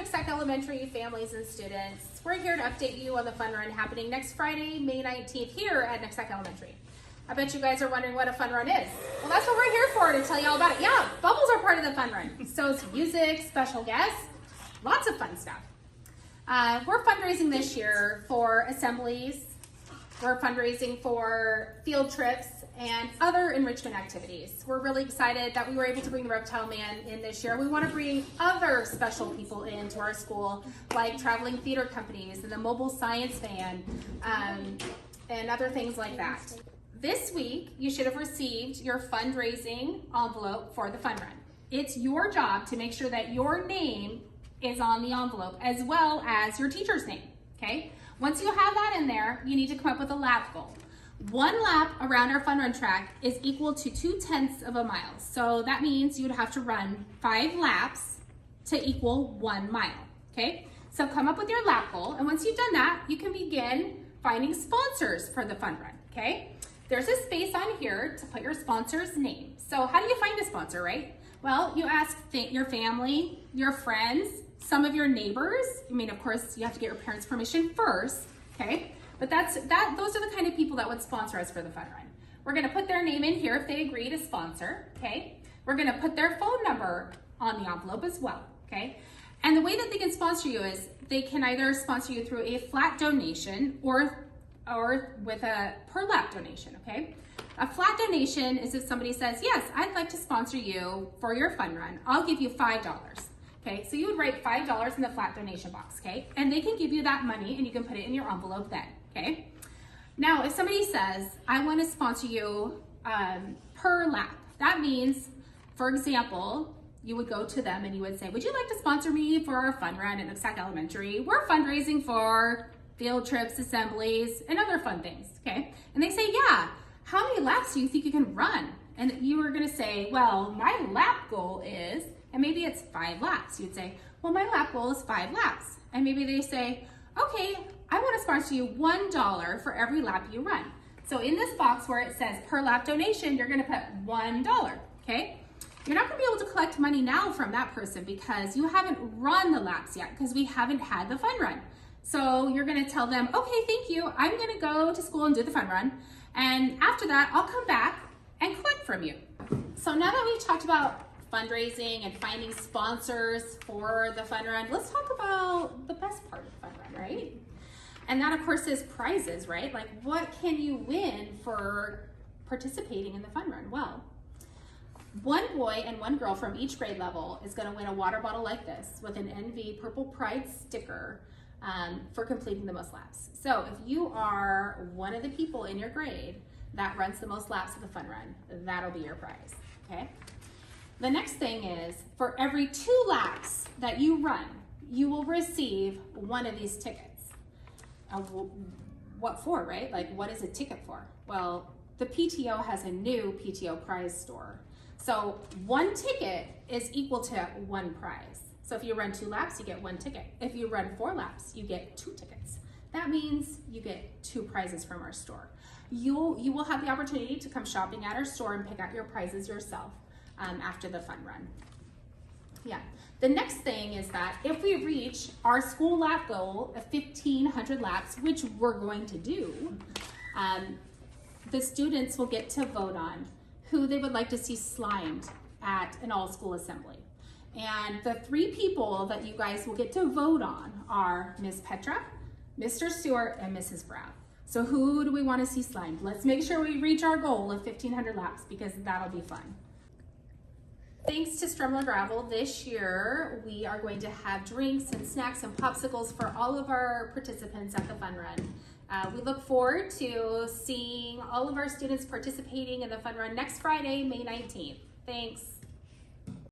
Nooksack Elementary families and students. We're here to update you on the fun run happening next Friday, May 19th here at Nooksack Elementary. I bet you guys are wondering what a fun run is. Well, that's what we're here for, to tell you all about it. Yeah, bubbles are part of the fun run. So it's music, special guests, lots of fun stuff. We're fundraising this year for assemblies. We're fundraising for field trips and other enrichment activities. We're really excited that we were able to bring the Reptile Man in this year. We want to bring other special people into our school, like traveling theater companies and the mobile science van, and other things like that. This week, you should have received your fundraising envelope for the fun run. It's your job to make sure that your name is on the envelope as well as your teacher's name, okay? Once you have that in there, you need to come up with a lap goal. One lap around our fun run track is equal to 2/10 of a mile. So that means you would have to run 5 laps to equal 1 mile, okay? So come up with your lap goal, and once you've done that, you can begin finding sponsors for the fun run, okay? There's a space on here to put your sponsor's name. So how do you find a sponsor, right? Well, you ask your family, your friends, some of your neighbors. I mean, of course, you have to get your parents' permission first, okay? But those are the kind of people that would sponsor us for the fun run. We're gonna put their name in here if they agree to sponsor, okay? We're gonna put their phone number on the envelope as well, okay? And the way that they can sponsor you is they can either sponsor you through a flat donation or with a per lap donation, okay? A flat donation is if somebody says, yes, I'd like to sponsor you for your fun run. I'll give you $5. Okay, so you would write $5 in the flat donation box, okay? And they can give you that money and you can put it in your envelope then, okay? Now, if somebody says, I want to sponsor you per lap, that means, for example, you would go to them and you would say, would you like to sponsor me for our fun run at Nooksack Elementary? We're fundraising for field trips, assemblies, and other fun things, okay? And they say, yeah, how many laps do you think you can run? And you are gonna say, well, my lap goal is, and maybe it's 5 laps. You'd say, well, my lap goal is 5 laps. And maybe they say, okay, I want to sponsor you $1 for every lap you run. So in this box where it says per lap donation, you're going to put $1, okay? You're not going to be able to collect money now from that person because you haven't run the laps yet because we haven't had the fun run. So you're going to tell them, okay, thank you. I'm going to go to school and do the fun run. And after that, I'll come back and collect from you. So now that we've talked about fundraising and finding sponsors for the fun run, let's talk about the best part of the fun run, right? And that, of course, is prizes, right? Like, what can you win for participating in the fun run? Well, one boy and one girl from each grade level is going to win a water bottle like this with an NV Purple Pride sticker for completing the most laps. So if you are one of the people in your grade that runs the most laps of the fun run, that'll be your prize, okay? The next thing is, for every 2 laps that you run, you will receive one of these tickets. What for, right? Like, what is a ticket for? Well, the PTO has a new PTO prize store. So 1 ticket is equal to 1 prize. So if you run 2 laps, you get 1 ticket. If you run 4 laps, you get 2 tickets. That means you get 2 prizes from our store. You will have the opportunity to come shopping at our store and pick out your prizes yourself after the fun run. Yeah. The next thing is that if we reach our school lap goal of 1,500 laps, which we're going to do, the students will get to vote on who they would like to see slimed at an all-school assembly. And the 3 people that you guys will get to vote on are Ms. Petra, Mr. Stewart, and Mrs. Brown. So who do we want to see slimed? Let's make sure we reach our goal of 1,500 laps because that'll be fun. Thanks to Strumler Gravel, this year we are going to have drinks and snacks and popsicles for all of our participants at the fun run. We look forward to seeing all of our students participating in the fun run next Friday, May 19th. Thanks.